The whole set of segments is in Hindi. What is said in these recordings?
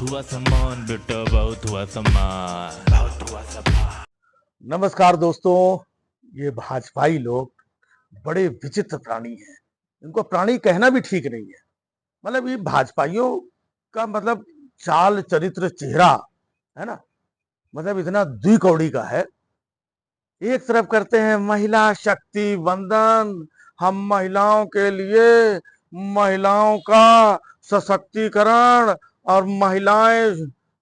बहुत हुआ सम्मान बेटा, बहुत हुआ सम्मान, बहुत हुआ सम्मान। नमस्कार दोस्तों, ये भाजपाई लोग बड़े विचित्र प्राणी हैं। इनको प्राणी कहना भी ठीक नहीं है। मतलब ये भाजपाइयों का मतलब चाल चरित्र चेहरा है ना, मतलब इतना द्विकौड़ी का है। एक तरफ करते हैं महिला शक्ति वंदन, हम महिलाओं के लिए महिलाओं का सशक्तिकरण, और महिलाएं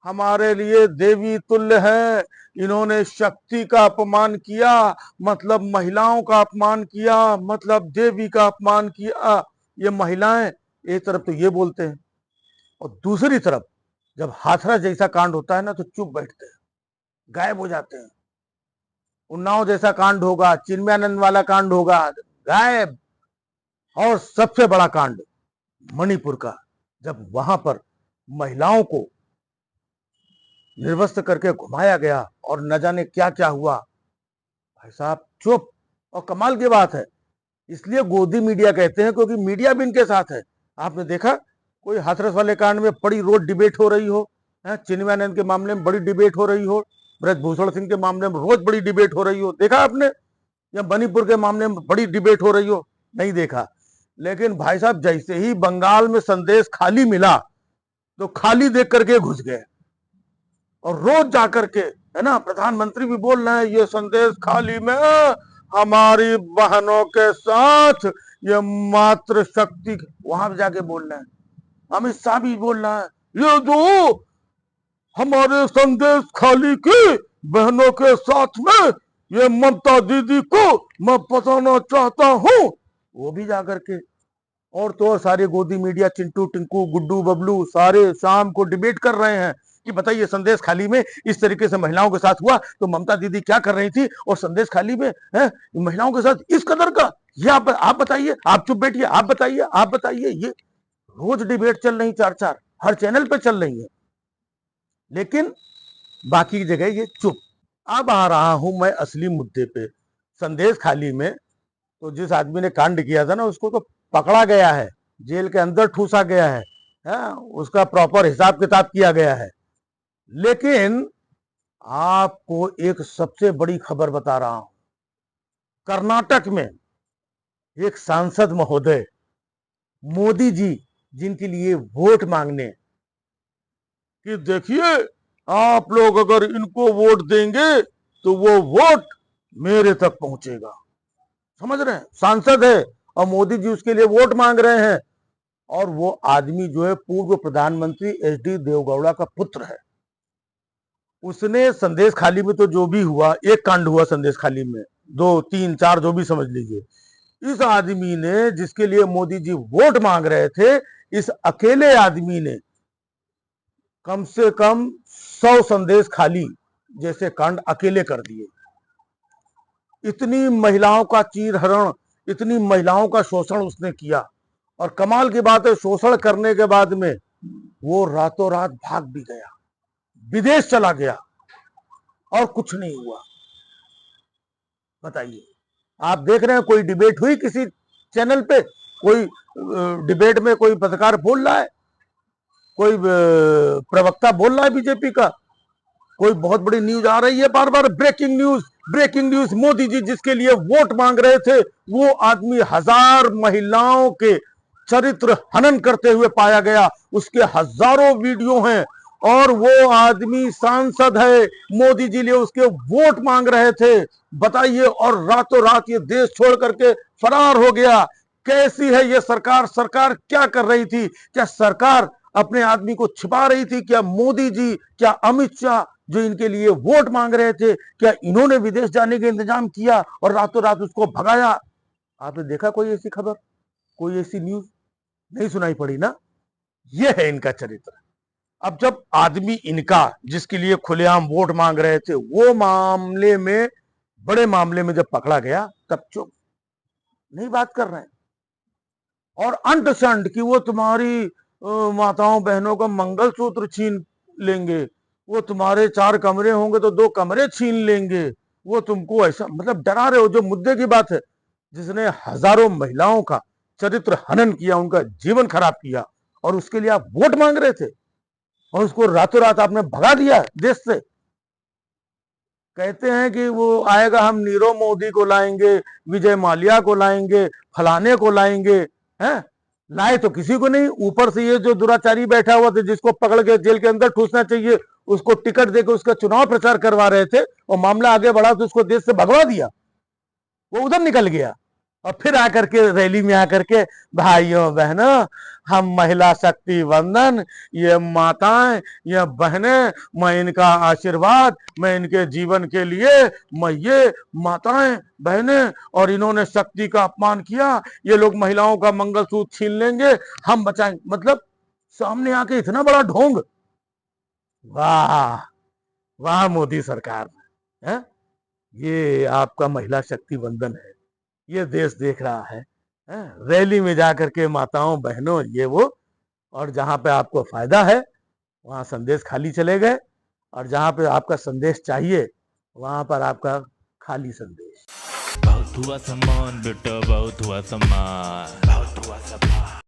हमारे लिए देवी तुल्य है। इन्होंने शक्ति का अपमान किया मतलब महिलाओं का अपमान किया, मतलब देवी का अपमान किया। ये महिलाएं एक तरफ तो ये बोलते हैं, और दूसरी तरफ जब हाथरस जैसा कांड होता है ना तो चुप बैठते हैं, गायब हो जाते हैं। उन्नाव जैसा कांड होगा, चिन्मयानंद वाला कांड होगा, गायब। और सबसे बड़ा कांड मणिपुर का, जब वहां पर महिलाओं को निर्वस्त्र करके घुमाया गया और न जाने क्या क्या हुआ, भाई साहब चुप। और कमाल की बात है, इसलिए गोदी मीडिया कहते हैं क्योंकि मीडिया भी इनके साथ है। आपने देखा कोई हाथरस वाले कांड में बड़ी रोज डिबेट हो रही हो, चिन्मयानंद के मामले में बड़ी डिबेट हो रही हो, ब्रजभूषण सिंह के मामले में रोज बड़ी डिबेट हो रही हो, देखा आपने? या मणिपुर के मामले में बड़ी डिबेट हो रही हो, नहीं देखा? लेकिन भाई साहब जैसे ही बंगाल में संदेश खाली मिला तो खाली देख करके घुस गए, और रोज जाकर के, है ना, प्रधानमंत्री भी बोल रहे हैं ये संदेश खाली में हमारी बहनों के साथ ये मातृ शक्ति, वहां जाके बोल रहे हैं। अमित शाह भी बोल रहा है ये जो हमारे संदेश खाली की बहनों के साथ में ये ममता दीदी को मैं बताना चाहता हूं। वो भी जाकर के, और तो और सारे गोदी मीडिया चिंटू टिंकू गुड्डू बबलू सारे शाम को डिबेट कर रहे हैं कि बताइए संदेश खाली में इस तरीके से महिलाओं के साथ हुआ तो ममता दीदी क्या कर रही थी, और संदेश खाली में है महिलाओं के साथ इस कदर का, ये आप बताइए, आप चुप बैठिए, आप बताइए, आप बताइए। ये रोज डिबेट चल रही, चार चार हर चैनल पे चल रही है, लेकिन बाकी जगह ये चुप। अब आ रहा हूं मैं असली मुद्दे पे। संदेश खाली में तो जिस आदमी ने कांड किया था ना उसको तो पकड़ा गया है, जेल के अंदर ठूसा गया है, उसका प्रॉपर हिसाब किताब किया गया है। लेकिन आपको एक सबसे बड़ी खबर बता रहा हूं, कर्नाटक में एक सांसद महोदय मोदी जी जिनके लिए वोट मांगने कि देखिए आप लोग अगर इनको वोट देंगे तो वो वोट मेरे तक पहुंचेगा, समझ रहे हैं? सांसद है और मोदी जी उसके लिए वोट मांग रहे हैं, और वो आदमी जो है पूर्व प्रधानमंत्री एचडी देवगौड़ा का पुत्र है। उसने संदेश खाली में तो जो भी हुआ, एक कांड हुआ संदेश खाली में, दो तीन चार जो भी समझ लीजिए, इस आदमी ने जिसके लिए मोदी जी वोट मांग रहे थे, इस अकेले आदमी ने कम से कम 100 संदेश खाली जैसे कांड अकेले कर दिए। इतनी महिलाओं का चीरहरण, इतनी महिलाओं का शोषण उसने किया, और कमाल की बात है शोषण करने के बाद में वो रातों रात भाग भी गया, विदेश चला गया, और कुछ नहीं हुआ। बताइए, आप देख रहे हैं कोई डिबेट हुई किसी चैनल पे? कोई डिबेट में कोई पत्रकार बोल रहा है, कोई प्रवक्ता बोल रहा है बीजेपी का? कोई बहुत बड़ी न्यूज आ रही है बार बार, breaking news, breaking news, Modi ji जिसके लिए वोट मांग रहे थे वो आदमी 1000 महिलाओं के चरित्र हनन करते हुए पाया गया, उसके हजारों वीडियो हैं, और वो आदमी सांसद है, मोदी जी लिए उसके वोट मांग रहे थे। बताइए, और रातों रात ये देश छोड़ करके फरार हो गया। कैसी है ये सरकार? सरकार क्या कर रही थी? क्या सरकार अपने आदमी को छिपा रही थी? क्या मोदी जी, क्या अमित शाह जो इनके लिए वोट मांग रहे थे, क्या इन्होंने विदेश जाने का इंतजाम किया और रातों रात उसको भगाया? आपने देखा कोई ऐसी खबर, कोई ऐसी न्यूज? नहीं सुनाई पड़ी ना। यह है इनका चरित्र। अब जब आदमी इनका जिसके लिए खुलेआम वोट मांग रहे थे वो मामले में, बड़े मामले में जब पकड़ा गया तब चुप, नहीं बात कर रहे हैं। और अंट शंट कि वो तुम्हारी माताओं बहनों का मंगलसूत्र छीन लेंगे, वो तुम्हारे 4 कमरे होंगे तो 2 कमरे छीन लेंगे, वो तुमको ऐसा, मतलब डरा रहे हो। जो मुद्दे की बात है, जिसने हजारों महिलाओं का चरित्र हनन किया, उनका जीवन खराब किया, और उसके लिए आप वोट मांग रहे थे? और उसको रातों रात आपने भगा दिया देश से। कहते हैं कि वो आएगा, हम नीरव मोदी को लाएंगे, विजय माल्या को लाएंगे, फलाने को लाएंगे, हैं? लाए तो किसी को नहीं। ऊपर से ये जो दुराचारी बैठा हुआ था, जिसको पकड़ के जेल के अंदर ठूसना चाहिए, उसको टिकट देकर उसका चुनाव प्रचार करवा रहे थे और मामला आगे बढ़ा तो उसको देश से भगवा दिया, वो उधर निकल गया। और फिर आकर के रैली में आकर के, भाइयों बहनों, हम महिला शक्ति वंदन, ये माताएं, ये बहनें, मैं इनका आशीर्वाद, मैं इनके जीवन के लिए, मैं ये माताएं बहनें, और इन्होंने शक्ति का अपमान किया, ये लोग महिलाओं का मंगलसूत्र छीन लेंगे, हम बचाएंगे। मतलब सामने आके इतना बड़ा ढोंग। वाह वाह मोदी सरकार है। ये आपका महिला शक्ति वंदन है, ये देश देख रहा है। रैली में जाकर के माताओं बहनों ये वो, और जहां पे आपको फायदा है वहां संदेश खाली चले गए, और जहां पे आपका संदेश चाहिए वहां पर आपका खाली संदेश। बहुत हुआ सम्मान बेटा, बहुत हुआ सम्मान, बहुत हुआ सम्मान।